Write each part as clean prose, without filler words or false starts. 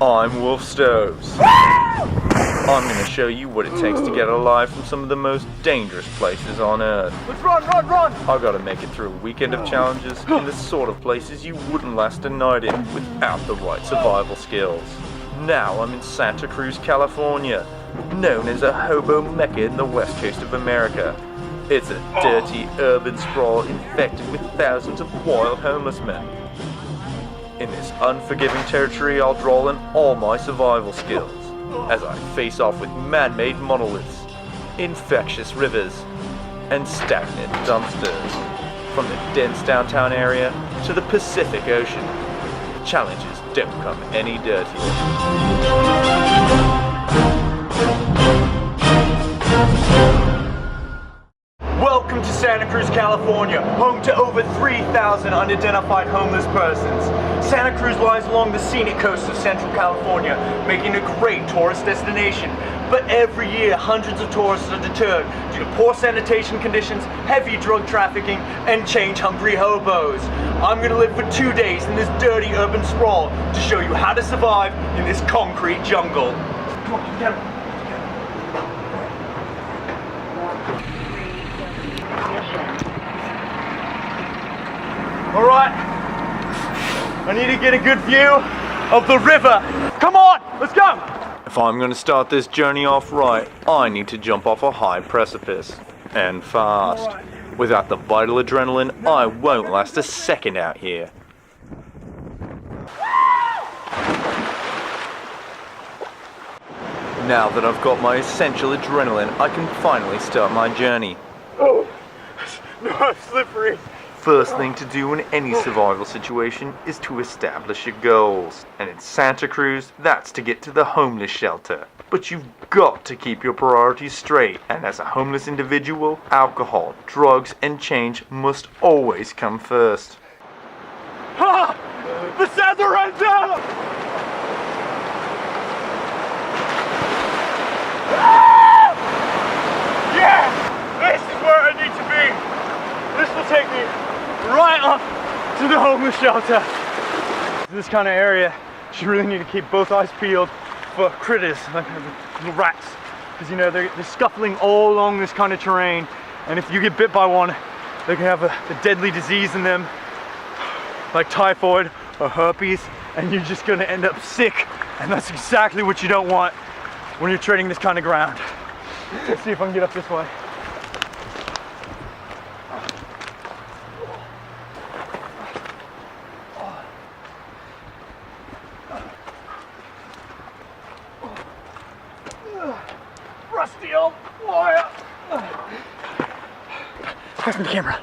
I'm Wolf Stoves. I'm gonna show you what it takes to get alive from some of the most dangerous places on Earth. Let's run! I gotta make it through a weekend of challenges in the sort of places you wouldn't last a night in without the right survival skills. Now I'm in Santa Cruz, California, known as a hobo mecca in the west coast of America. It's a dirty urban sprawl infected with thousands of wild homeless men. In this unforgiving territory, I'll draw in all my survival skills as I face off with man-made monoliths, infectious rivers, and stagnant dumpsters. From the dense downtown area to the Pacific Ocean, challenges don't come any dirtier. Welcome to Santa Cruz, California, home to over 3,000 unidentified homeless persons. Santa Cruz lies along the scenic coast of Central California, making a great tourist destination. But every year, hundreds of tourists are deterred due to poor sanitation conditions, heavy drug trafficking, and change-hungry hobos. I'm gonna live for 2 days in this dirty urban sprawl to show you how to survive in this concrete jungle. Come on, get him. Alright, I need to get a good view of the river. Come on, let's go! If I'm going to start this journey off right, I need to jump off a high precipice. And fast. Without the vital adrenaline, I won't last a second out here. Now that I've got my essential adrenaline, I can finally start my journey. Oh, no, I'm slippery. First thing to do in any survival situation is to establish your goals. And in Santa Cruz, that's to get to the homeless shelter. But you've got to keep your priorities straight. And as a homeless individual, alcohol, drugs, and change must always come first. Ha! The Santa runs out! Ah! Yeah! This is where I need to be. This will take me right up to the homeless shelter. This kind of area, you really need to keep both eyes peeled for critters, like little rats, because you know they're scuffling all along this kind of terrain, and if you get bit by one, they can have a deadly disease in them, like typhoid or herpes, and you're just going to end up sick, and that's exactly what you don't want when you're treading this kind of ground. Let's see if I can get up this way. Rusty old wire. Pass me the camera.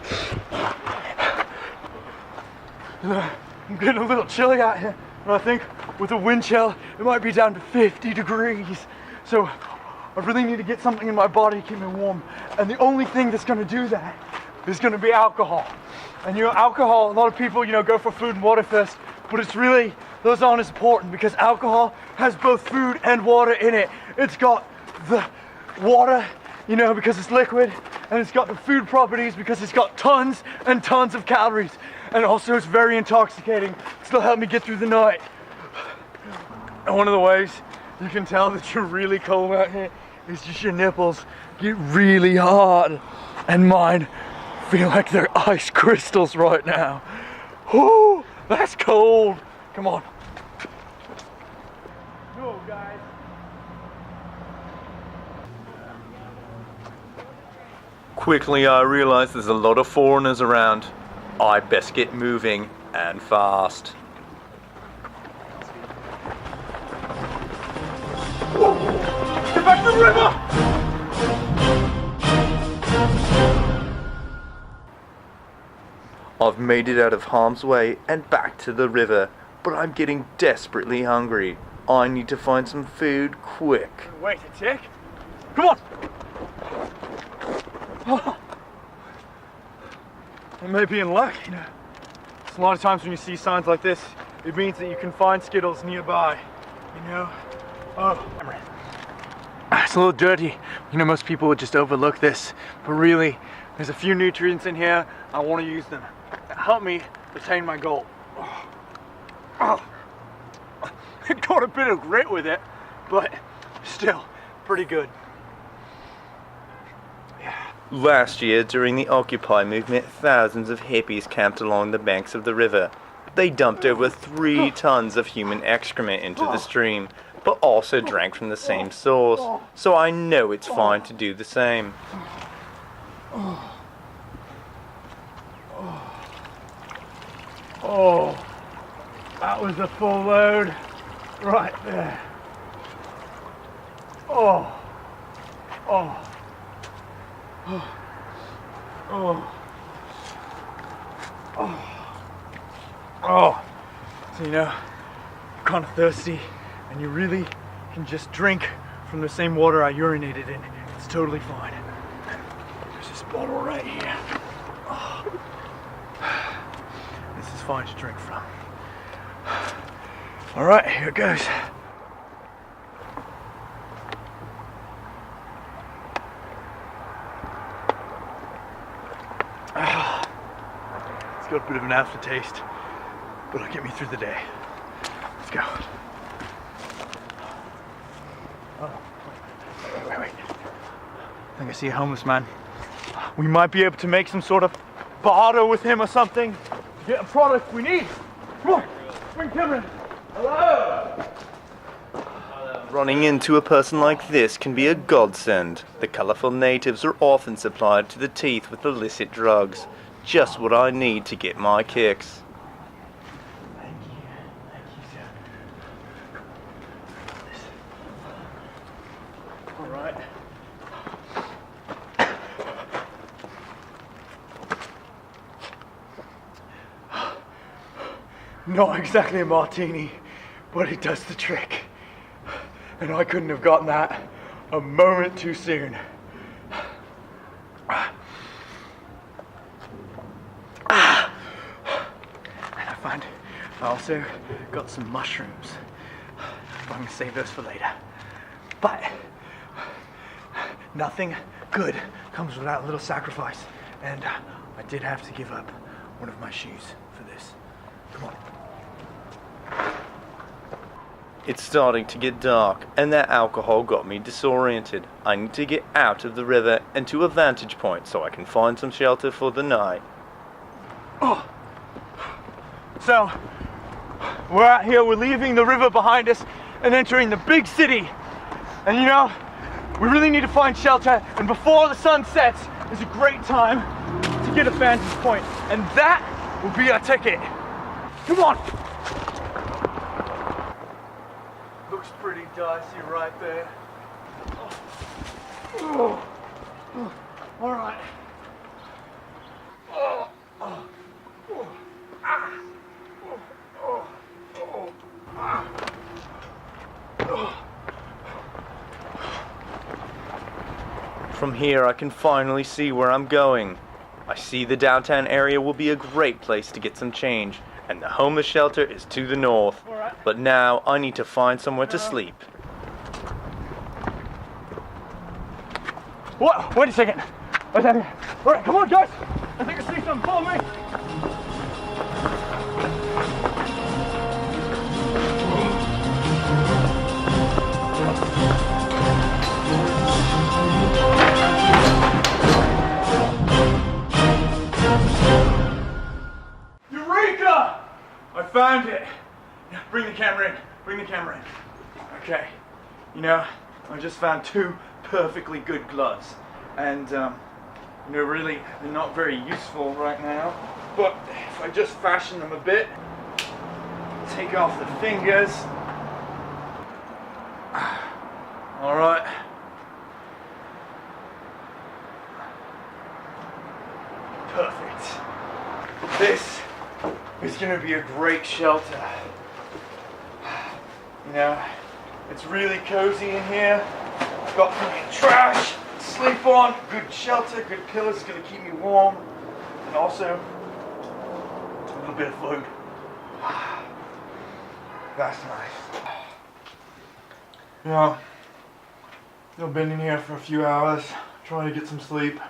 I'm getting a little chilly out here, and I think with a wind chill, it might be down to 50 degrees. So I really need to get something in my body to keep me warm. And the only thing that's gonna do that is gonna be alcohol. And you know, alcohol, a lot of people, you know, go for food and water first, but it's really, those aren't as important because alcohol has both food and water in it. It's got the water, you know, because it's liquid, and it's got the food properties because it's got tons and tons of calories, and also it's very intoxicating. It'll help me get through the night. And one of the ways you can tell that you're really cold out here is just your nipples get really hard, and mine feel like they're ice crystals right now. Whoo, that's cold. Come on. Go, guys. Quickly I realize there's a lot of foreigners around. I best get moving, and fast. Get back to the river! I've made it out of harm's way and back to the river, but I'm getting desperately hungry. I need to find some food quick. Wait a tick. Come on! Oh. I may be in luck, you know. A lot of times when you see signs like this, it means that you can find Skittles nearby, you know. Oh, it's a little dirty. You know, most people would just overlook this, but really, there's a few nutrients in here. I want to use them. Help me attain my goal. Oh. Go got a bit of grit with it, but still pretty good. Last year, during the Occupy movement, thousands of hippies camped along the banks of the river. They dumped over 3 tons of human excrement into the stream, but also drank from the same source, so I know it's fine to do the same. Oh, that was a full load right there. Oh, oh, oh, oh, oh, oh. So you know, you're kind of thirsty and you really can just drink from the same water I urinated in. It's totally fine. There's this bottle right here. Oh. This is fine to drink from. All right, here it goes. It's got a bit of an aftertaste, but it'll get me through the day. Let's go. Oh, wait. I think I see a homeless man. We might be able to make some sort of barter with him or something. Get a product we need. Come on, bring Cameron. Hello. Running into a person like this can be a godsend. The colourful natives are often supplied to the teeth with illicit drugs. Just what I need to get my kicks. Thank you, sir. All right. Not exactly a martini, but it does the trick. And I couldn't have gotten that a moment too soon. And I find I also got some mushrooms. I'm going to save those for later. But nothing good comes without a little sacrifice. And I did have to give up one of my shoes for this. Come on. It's starting to get dark, and that alcohol got me disoriented. I need to get out of the river and to a vantage point so I can find some shelter for the night. Oh. So, we're out here, we're leaving the river behind us and entering the big city. And you know, we really need to find shelter, and before the sun sets is a great time to get a vantage point, and that will be our ticket. Come on! Looks pretty dicey right there. Oh. Oh. All right. Oh. Oh. Oh. Ah. Oh. Oh. Ah. Oh. From here I can finally see where I'm going. I see the downtown area will be a great place to get some change, and the homeless shelter is to the north. But now I need to find somewhere to sleep. What? Wait a second. All right, come on, guys. I think I see something. Follow me. Eureka! I found it. Bring the camera in. Bring the camera in. Okay. You know, I just found 2 perfectly good gloves. And, you know, really, they're not very useful right now. But if I just fashion them a bit, take off the fingers. All right. Perfect. This is going to be a great shelter. You know, it's really cozy in here. I've got plenty of trash to sleep on, good shelter, good pillows, it's going to keep me warm, and also a little bit of food. That's nice. You know, I've been in here for a few hours trying to get some sleep.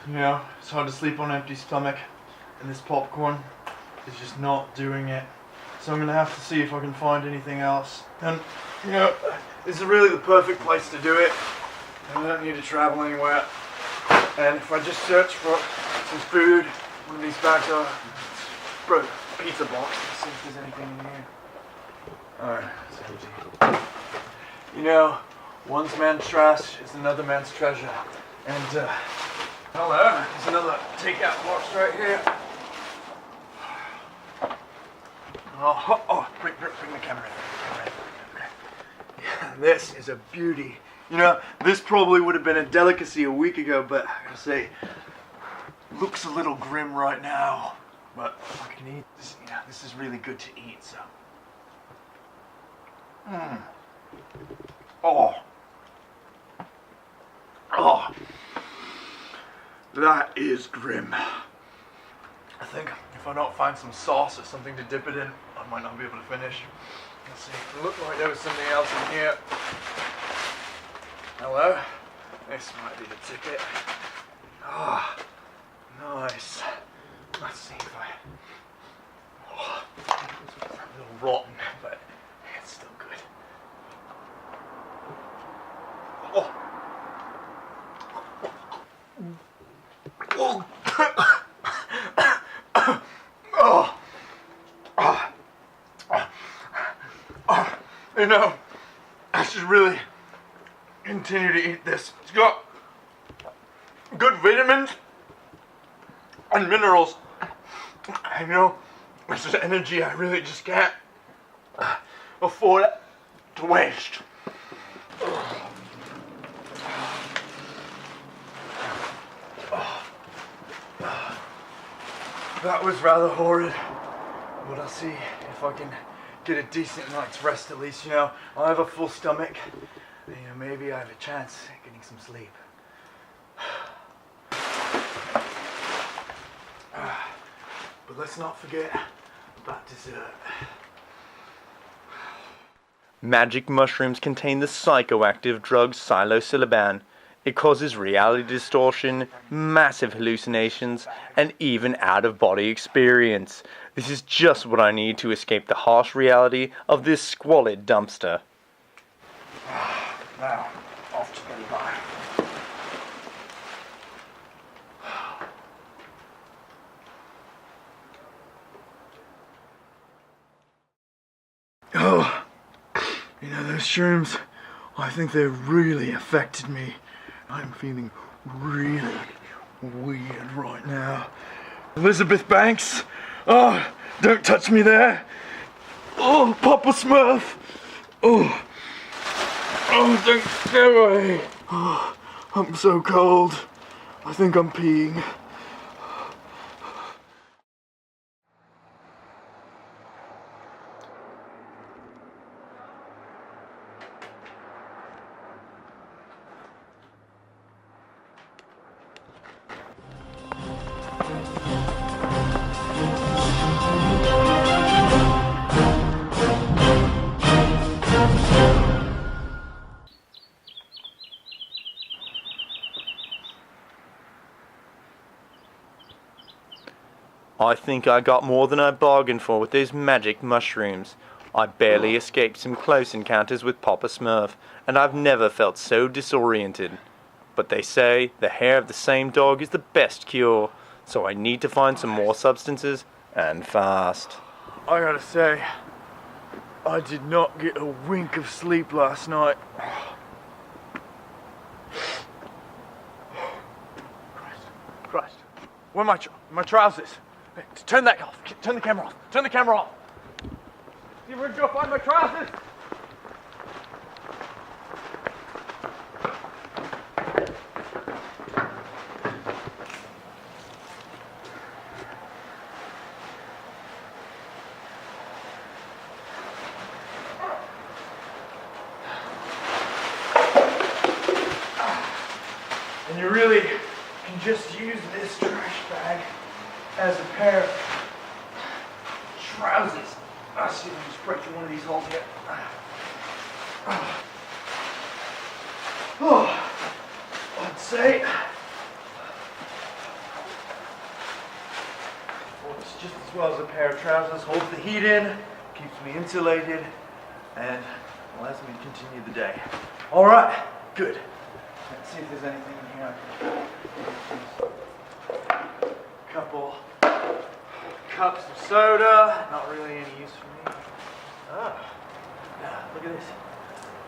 You know, it's hard to sleep on an empty stomach, and this popcorn is just not doing it. so I'm gonna have to see if I can find anything else. And you know, this is really the perfect place to do it. I don't need to travel anywhere. And if I just search for some food, one of these bags are pizza box. Let's see if there's anything in here. Alright, it's empty. You know, one man's trash is another man's treasure. And hello, there's another takeout box right here. Bring the camera in. Okay. Yeah, this is a beauty. You know, this probably would have been a delicacy a week ago, but I gotta say, looks a little grim right now. But I can eat this. You know, this is really good to eat. So. Oh, that is grim. I think if I don't find some sauce or something to dip it in, I might not be able to finish. Let's see. It looked like there was something else in here. Hello? This might be the ticket. Ah, nice. Let's see if I... Oh, it's a little rotten, but it's still good. Oh. Oh. You know, I should really continue to eat this. It's got good vitamins and minerals. I know this is energy I really just can't afford to waste. That was rather horrid, but I'll see if I can get a decent night's rest at least. You know, I have a full stomach. You know, maybe I have a chance at getting some sleep. But let's not forget about dessert. Magic mushrooms contain the psychoactive drug psilocybin. It causes reality distortion, massive hallucinations, and even out-of-body experience. This is just what I need to escape the harsh reality of this squalid dumpster. Now, off to Billy Bye. Oh, you know, those shrooms, I think they really affected me. I'm feeling really weird right now. Elizabeth Banks, oh, don't touch me there. Oh, Papa Smurf. Oh, don't go away. Oh, I'm so cold. I think I'm peeing. I think I got more than I bargained for with those magic mushrooms. I barely escaped some close encounters with Papa Smurf, and I've never felt so disoriented. But they say the hair of the same dog is the best cure, so I need to find some more substances, and fast. I gotta say, I did not get a wink of sleep last night. Christ. Where are my trousers? Hey, turn that off. Turn the camera off. Turn the camera off. See if we can go find my trousers. And you really can just use this trash bag as a pair of trousers. I'll see if I can just break through one of these holes here. Oh, I'd say works just as well as a pair of trousers. Holds the heat in, keeps me insulated, and allows me to continue the day. All right, good. Let's see if there's anything in here. Couple cups of soda, not really any use for me. Ah, yeah, look at this.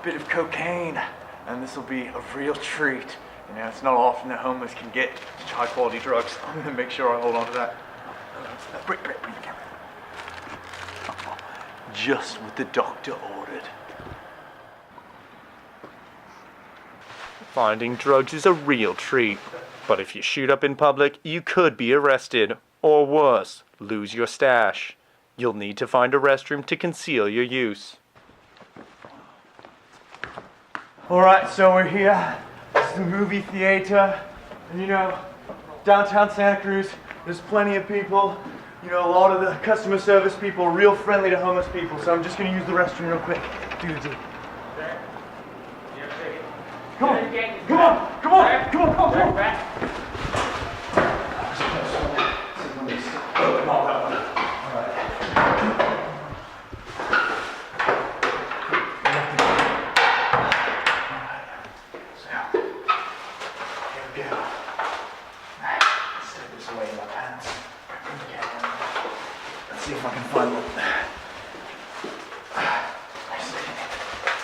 Bit of cocaine, and this will be a real treat. You know, it's not often that homeless can get such high quality drugs. I'm gonna make sure I hold on to that. Bring the camera. Just what the doctor ordered. Finding drugs is a real treat, but if you shoot up in public, you could be arrested, or worse, lose your stash. You'll need to find a restroom to conceal your use. Alright, so we're here. This is the movie theater. And you know, downtown Santa Cruz, there's plenty of people. You know, a lot of the customer service people are real friendly to homeless people, so I'm just gonna use the restroom real quick. Do the deed. Come on, come on, come on, come on, come on, come on. See if I can find one.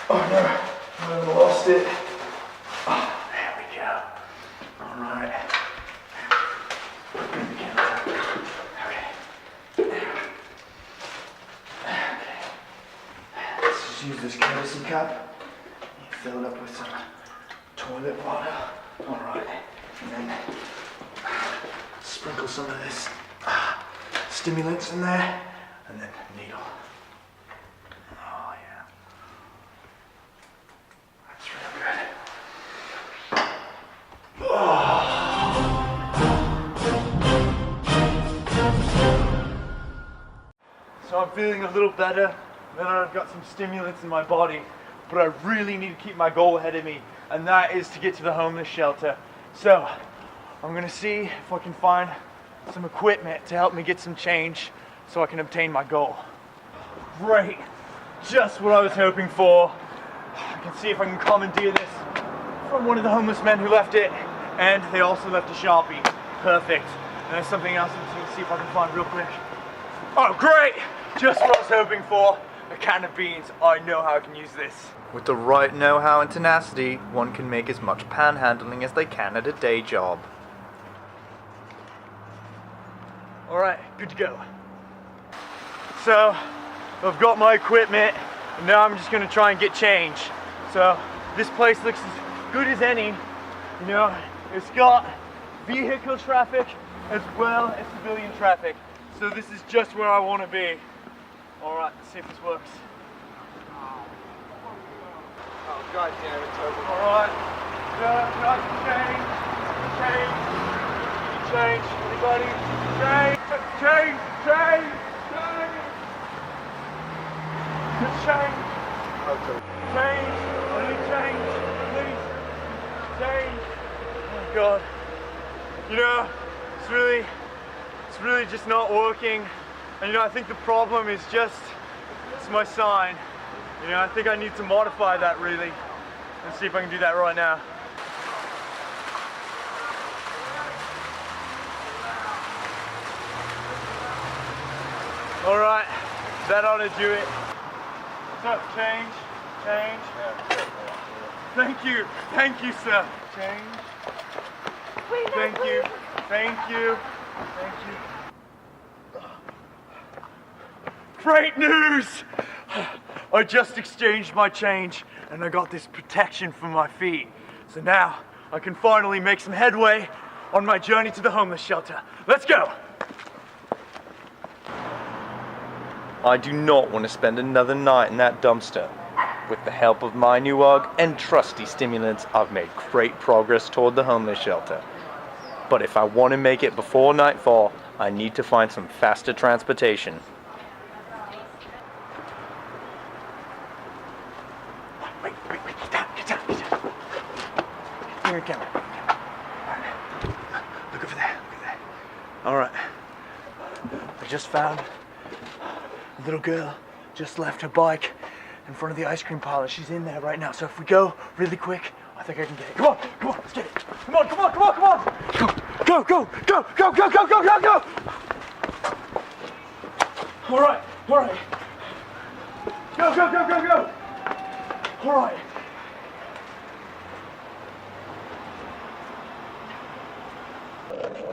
Oh no, I lost it. Oh, there we go. All right. Okay. Let's just use this courtesy cup. Fill it up with some toilet water. All right. And then sprinkle some of this stimulants in there, and then needle. Oh yeah, that's real good. Oh. So I'm feeling a little better. Then I've got some stimulants in my body, but I really need to keep my goal ahead of me, and that is to get to the homeless shelter. So I'm gonna see if I can find some equipment to help me get some change so I can obtain my goal. Great, just what I was hoping for. I can see if I can commandeer this from one of the homeless men who left it, and they also left a Sharpie. Perfect. And there's something else I'm just gonna see if I can find real quick. Oh great, just what I was hoping for. A can of beans, I know how I can use this. With the right know-how and tenacity, one can make as much panhandling as they can at a day job. All right, good to go. So, I've got my equipment, and now I'm just gonna try and get change. So, this place looks as good as any. You know, it's got vehicle traffic as well as civilian traffic. So this is just where I wanna be. All right, let's see if this works. Oh, God damn it, Toby. All right, can I change, anybody? Change. Change. Okay. Change. I need change. Please. Change. Oh my God. You know, it's really just not working. And you know, I think the problem is it's my sign. You know, I think I need to modify that really. Let's see if I can do that right now. All right, that ought to do it. What's up, change? Thank you, sir. Change. Thank you. Great news! I just exchanged my change and I got this protection for my feet. So now I can finally make some headway on my journey to the homeless shelter. Let's go! I do not want to spend another night in that dumpster. With the help of my new UGG and trusty stimulants, I've made great progress toward the homeless shelter. But if I want to make it before nightfall, I need to find some faster transportation. Wait, get down. Here it comes. Look over there. All right. I just found a little girl just left her bike in front of the ice cream parlor. She's in there right now. So if we go really quick, I think I can get it. Come on, let's get it. Come on. Go. All right. Go. All right.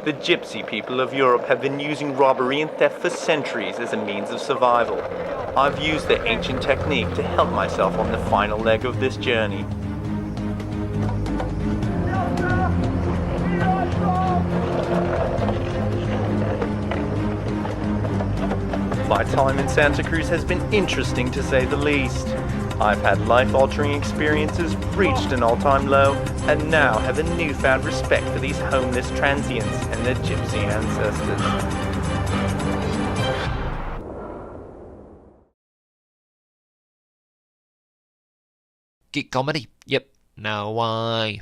The gypsy people of Europe have been using robbery and theft for centuries as a means of survival. I've used the ancient technique to help myself on the final leg of this journey. My time in Santa Cruz has been interesting to say the least. I've had life-altering experiences, reached an all-time low, and now have a newfound respect for these homeless transients and their gypsy ancestors. Geekomedy. Yep. No way.